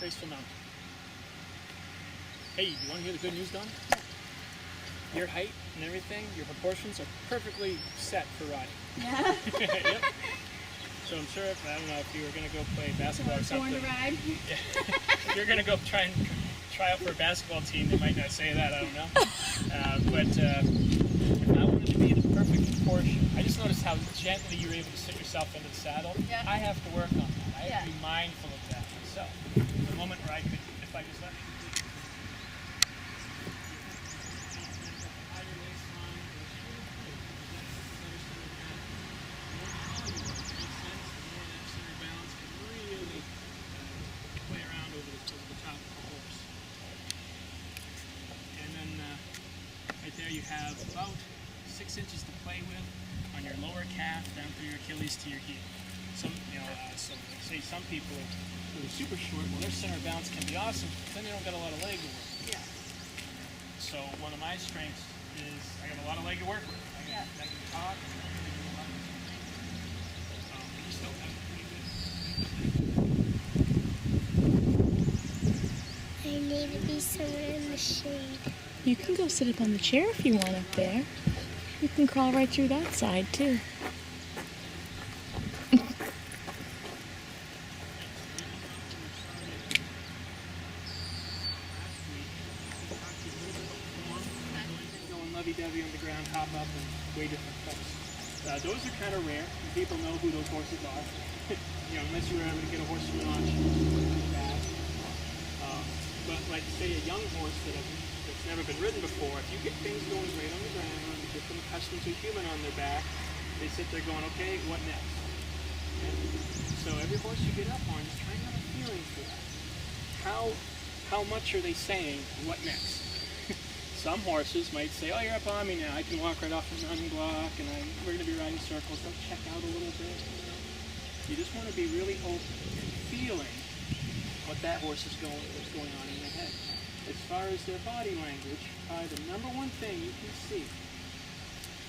graceful mounting. Hey, you want to hear the good news, Don? Your height and everything, your proportions are perfectly set for riding. Yeah? Yep. So I'm sure I don't know if you were going to go play basketball or something. Born to ride? If you're going to go try out for a basketball team, they might not say that, I don't know. But if I wanted to be the perfect proportion, I just noticed how gently you were able to sit yourself into the saddle. Yeah. I have to work on that. I have to be mindful of that myself. The moment where I could, if I just let me there you have about 6 inches to play with on your lower calf down through your Achilles to your heel. Some, so say some people who are super short, well, their center of balance can be awesome, but then they don't got a lot of leg to work with. Yeah. So one of my strengths is I got a lot of leg to work with. I can talk, and I can do a lot of different things. You still have a pretty good. I need to be somewhere in the shade. You can go sit up on the chair if you want up there. You can crawl right through that side too. Going lovey-dovey on the ground, hop up, and way different things. Those are kind of rare, and people know who those horses are. Unless you were able to get a horse from an auction. But like say a young horse that's never been ridden before, if you get things going great on the ground, you get them accustomed to a human on their back, they sit there going, okay, what next? And so every horse you get up on, just try and have a feeling for that. How much are they saying, what next? Some horses might say, oh, you're up on me now, I can walk right off the running block, and we're going to be riding circles, they'll check out a little bit. You just want to be really open and feeling what that horse is what's going on in their head. As far as their body language, probably the number one thing you can see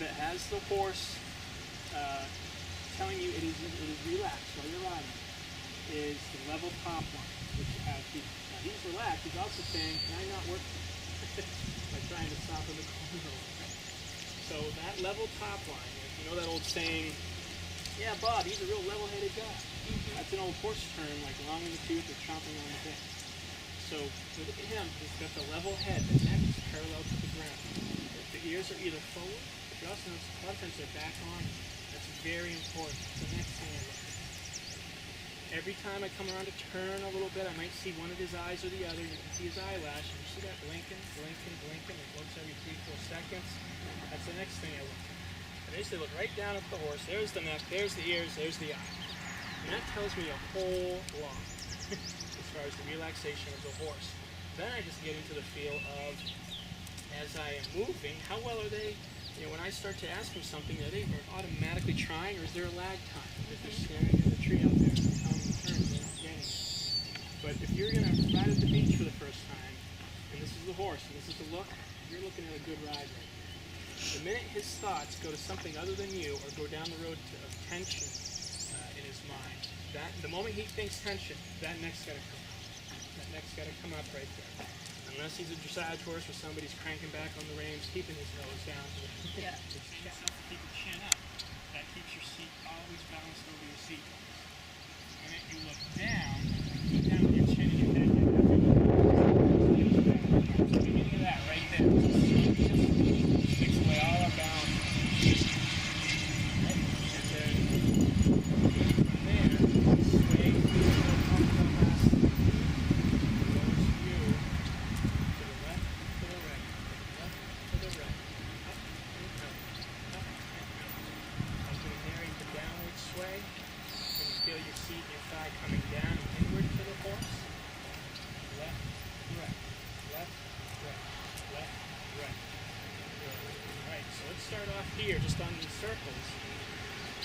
that has the horse telling you it is relaxed while you're riding is the level top line, which you have here. Now he's relaxed, he's also saying, can I not work by trying to stop in the corner? So that level top line, you know that old saying, yeah, Bob, he's a real level-headed guy. That's an old horse term, like long in the tooth or chomping on the bit. So look at him, he's got the level head, the neck is parallel to the ground. The ears are either forward, but you also notice a lot of times they're back on. That's very important. It's the next thing I look at. Every time I come around to turn a little bit, I might see one of his eyes or the other. You can see his eyelash, and you see that blinking, blinking, blinking. It blinks every 3-4 seconds. That's the next thing I look at. I basically look right down at the horse. There's the neck, there's the ears, there's the eye. And that tells me a whole lot as far as the relaxation of the horse. Then I just get into the feel of, as I am moving, how well are they, when I start to ask them something, are they automatically trying, or is there a lag time? If they're staring at the tree out there, telling them to turn, they're not getting it. But if you're going to ride at the beach for the first time, and this is the horse, and this is the look, you're looking at a good ride right now. The minute his thoughts go to something other than you, or go down the road of tension in his mind, the moment he thinks tension, that neck's got to come up. That neck's got to come up right there. Unless he's a dressage horse or somebody's cranking back on the reins, keeping his nose down. Yeah. Keep your chin up. That keeps your seat always balanced over your seat. The minute you look down, keep down with your chin and your head. The beginning of that right there. Takes away all our balance. Right? And then from there, sway through the comfortable mass. Lowers you to the left, to the right, left, to the right, up and out, up and out. As we narrate the downward sway, when you feel your seat and your thigh coming down and inward to the horse, left, right, left, right, left, right. Alright, so let's start off here, just on these circles,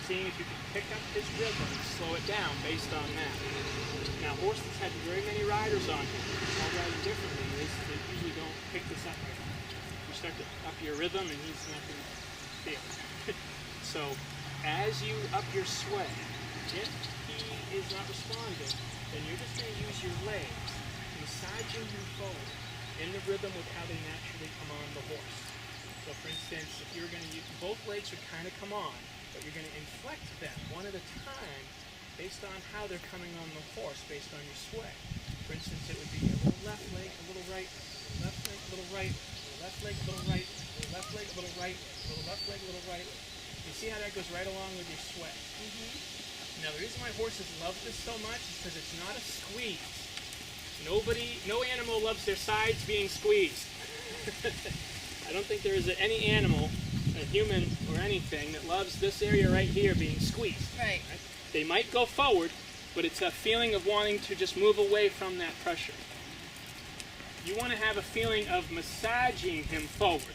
seeing if you can pick up his rhythm and slow it down based on that. Now, horses have very many riders on here, all riding differently. They usually don't pick this up right away. You start to up your rhythm, and he's not going to feel it. So, as you up your sway, if he is not responding, then you're just going to use your legs massaging him forward in the rhythm with how they naturally come on the horse. So for instance, if you're going to use, both legs would kind of come on, but you're going to inflect them one at a time based on how they're coming on the horse, based on your sway. For instance, it would be a little left leg, a little right leg, a little left leg, a little right leg, a little left leg, a little right leg, a little left leg, a little right leg, a little left leg, a little right leg. You see how that goes right along with your sway? Now the reason why horses love this so much is because it's not a squeeze. No animal loves their sides being squeezed. I don't think there is any animal, a human or anything, that loves this area right here being squeezed. Right. They might go forward, but it's a feeling of wanting to just move away from that pressure. You want to have a feeling of massaging him forward.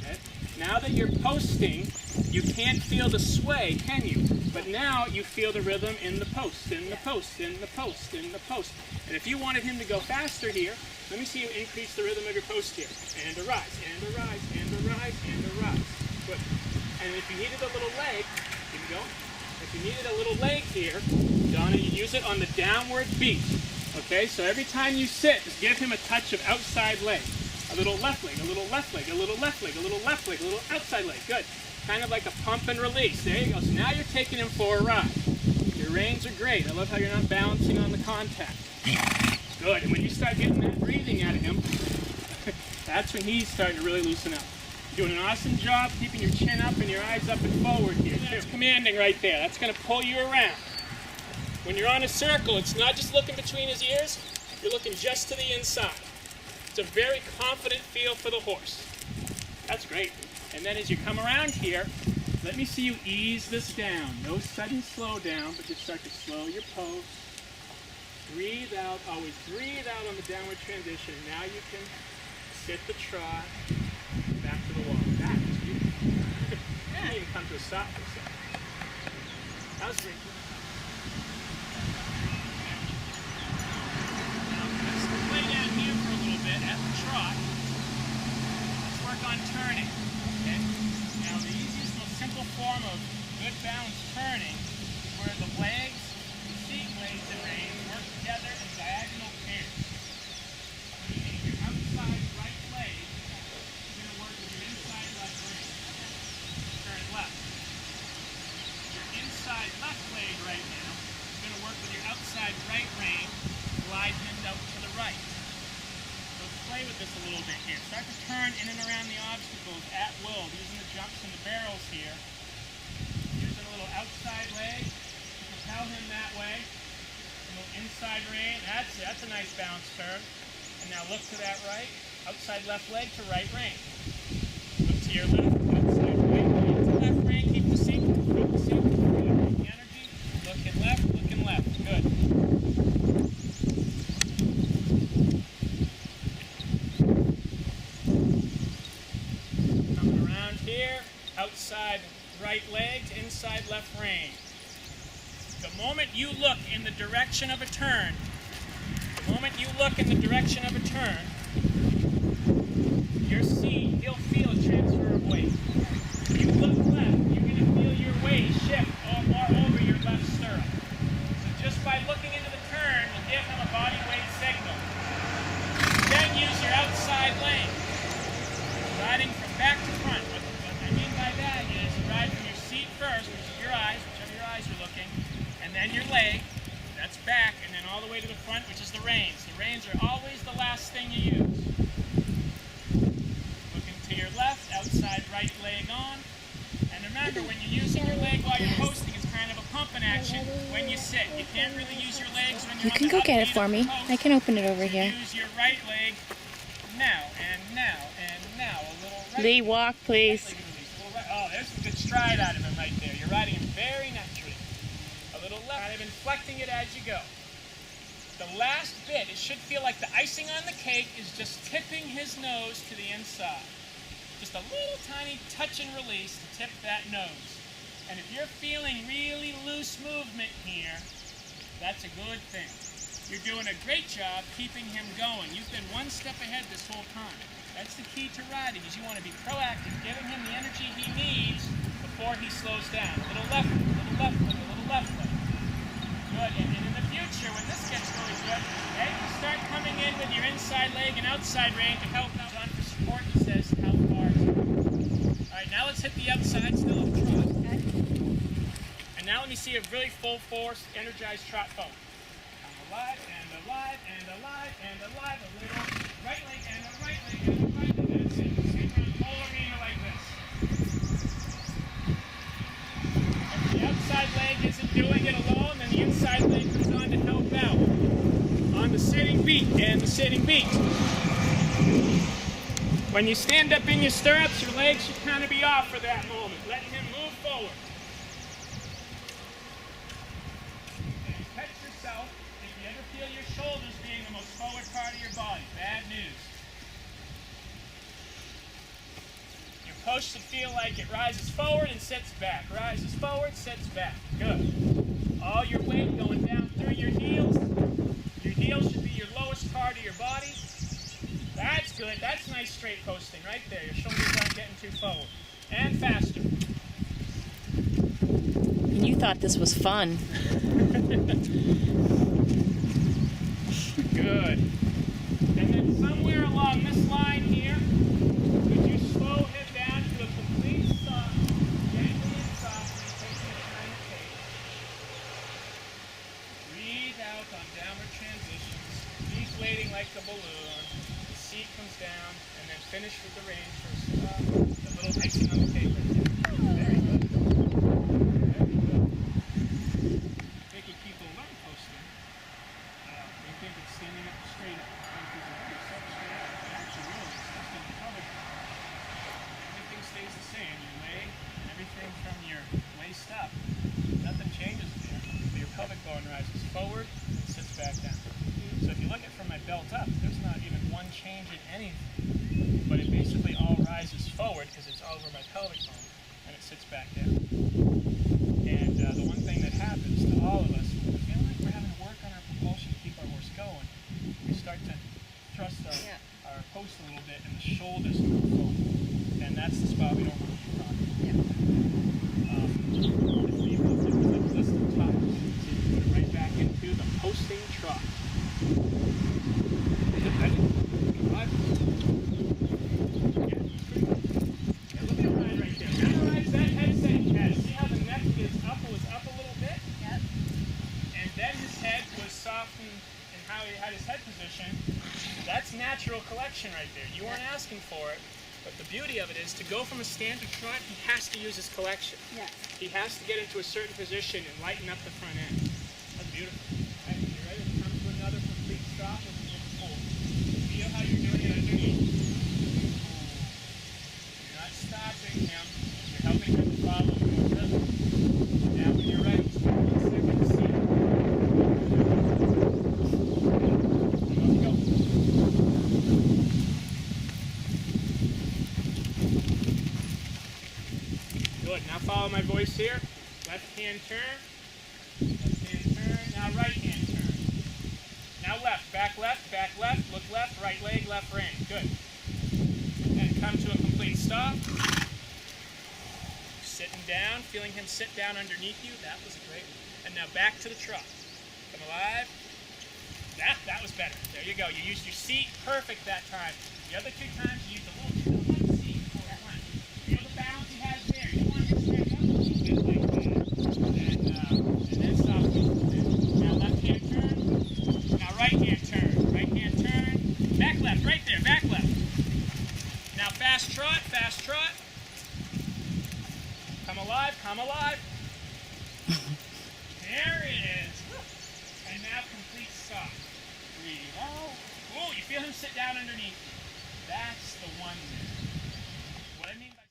Okay? Now that you're posting, you can't feel the sway, can you? But now you feel the rhythm in the post, in the post, in the post, in the post. And if you wanted him to go faster here, let me see you increase the rhythm of your post here. And a rise, and a rise, and a rise, and a rise. Good. And if you needed a little leg, keep going. If you needed a little leg here, Donna, you use it on the downward beat. Okay, so every time you sit, just give him a touch of outside leg. A little left leg, a little left leg, a little left leg, a little left leg, a little outside leg. Good. Kind of like a pump and release. There you go. So now you're taking him for a ride. Your reins are great. I love how you're not balancing on the contact. Good. And when you start getting that breathing out of him, that's when he's starting to really loosen up. You're doing an awesome job keeping your chin up and your eyes up and forward here. It's commanding right there. That's going to pull you around. When you're on a circle, it's not just looking between his ears. You're looking just to the inside. It's a very confident feel for the horse. That's great. And then as you come around here, let me see you ease this down. No sudden slow down, but just start to slow your pose. Breathe out. Always breathe out on the downward transition. Now you can sit the trot back to the wall. That was beautiful. You didn't even come to a stop for a second. That was great. Now, let's play down here for a little bit at the trot. Let's work on turning. Okay? Now, the easiest, most simple form of good balanced turning is where the legs, the seat blades, and reins work together in diagonal pairs. Meaning your outside right leg is going to work with your inside left rein. Turn left. Your inside left leg right now is going to work with your outside right rein, glide him out to the right. Let's play with this a little bit here. Start to turn in and around the obstacles at will, using the jumps and the barrels here. Using a little outside leg to propel him that way. A little inside rein. That's it. That's a nice bounce turn. And now look to that right. Outside left leg to right rein. Look to your left. Outside right leg to left rein. Keep the seat. Keep the seat. Keep the energy. Looking left. Looking left. Good. Outside right leg to inside left rein. The moment you look in the direction of a turn, your seat, he'll feel a transfer of weight. If you look left, you're going to feel your weight shift more over your left stirrup. So just by looking into the turn, you'll give him a body weight signal. Then use your outside leg, riding from back to front. What I mean by that is you ride from your seat first, which is your eyes, whichever your eyes are looking, and then your leg, that's back, and then all the way to the front, which is the reins. The reins are always the last thing you use. Looking to your left, outside right leg on. And remember, when you're using your leg while you're posting, it's kind of a pumping action when you sit. You can't really use your legs when you're You can go get it for me. I can open it over here. Use your right leg now, and now, and now. A little right Lee, leg. walk, please. Oh, there's some good stride out of him right there. You're riding him very naturally. A little left, kind of inflecting it as you go. The last bit, it should feel like the icing on the cake is just tipping his nose to the inside. Just a little tiny touch and release to tip that nose. And if you're feeling really loose movement here, that's a good thing. You're doing a great job keeping him going. You've been one step ahead this whole time. That's the key to riding, is you want to be proactive, giving him the energy he needs before he slows down. A little left leg, a little left leg, a little left leg. Good, and in the future, when this gets really good, then you start coming in with your inside leg and outside rein to help out on for support, he says, how far. Alright, now let's hit the outside, still up trot. Okay. And now let me see a really full force, energized trot forward. I'm alive, and alive, and alive, and alive, a little right leg, and a right leg, and a right leg, and that's it. Same around the whole arena like this. If the outside leg isn't doing it alone, then the inside leg comes on to help out. On the sitting beat and the sitting beat. When you stand up in your stirrups, your legs should kind of be off for that moment, letting him move forward. And catch yourself if you ever feel your shoulders being the most forward part of your body. Bad news. Your post should feel like it rises forward and sits back. Rises forward, sits back. Good. All your weight going down through your heels. Your heels should be your lowest part of your body. That's good. That's nice straight posting right there. Your shoulders aren't getting too forward. And faster. And you thought this was fun. Good. And then somewhere along this line here, could you slow him down to a complete stop, gently and softly, taking your time to take. Breathe out on downward transitions, deflating like a balloon. The seat comes down, and then finish with the range for a stop. The little icing on the cake right there. Very good. Very good. They could keep a leg posting. They think it's standing up straight up. Because if you're set straight up, it actually really is stuck in the pelvic bone. Everything stays the same. Your leg and everything from your waist up. Nothing changes there. But your pelvic bone rises forward and sits back down. So if you look at from my belt up, there's not even one change in anything. But it basically all rises forward because it's over my pelvic bone and it sits back down. And the one thing that happens to all of us when we feel like we're having to work on our propulsion to keep our horse going, we start to thrust our post a little bit and the shoulders move forward. And that's the spot we don't want to be rocking. Let's do top. So you put it right back into the posting trot. Look at the line right there. Memorize that headset you had. See how the neck was up a little bit? Yep. And then his head was softened in how he had his head position. That's natural collection right there. You weren't asking for it. But the beauty of it is to go from a standard trot, he has to use his collection. Yes. He has to get into a certain position and lighten up the front end. That's beautiful. Right, you ready to come to another complete stop with a pull. Feel how you're doing it underneath. You're not stopping him. You're helping him to follow more rhythm. Now when you're ready, just 1 second to see. Off you go. Good. Now follow my voice here. Left hand turn. Left hand turn. Now right hand turn. Now left. Back left. Back left. Look left. Right leg. Left rein. Good. And come to a complete stop. Sitting down. Feeling him sit down underneath you. That was great. And now back to the trot. Come alive. That was better. There you go. You used your seat perfect that time. The other 2 times you used a little too much seat before it went. Feel the balance he has there. You want to stand up a little bit like that. And then stop a little bit. Now left hand turn. Now right hand turn. Right hand turn. Back left. Right there. Back left. Now fast trot. Fast trot. Come alive. Come alive. There it is. And now complete stop. Breathe out. Oh, you feel him sit down underneath you. That's the one there. What I mean by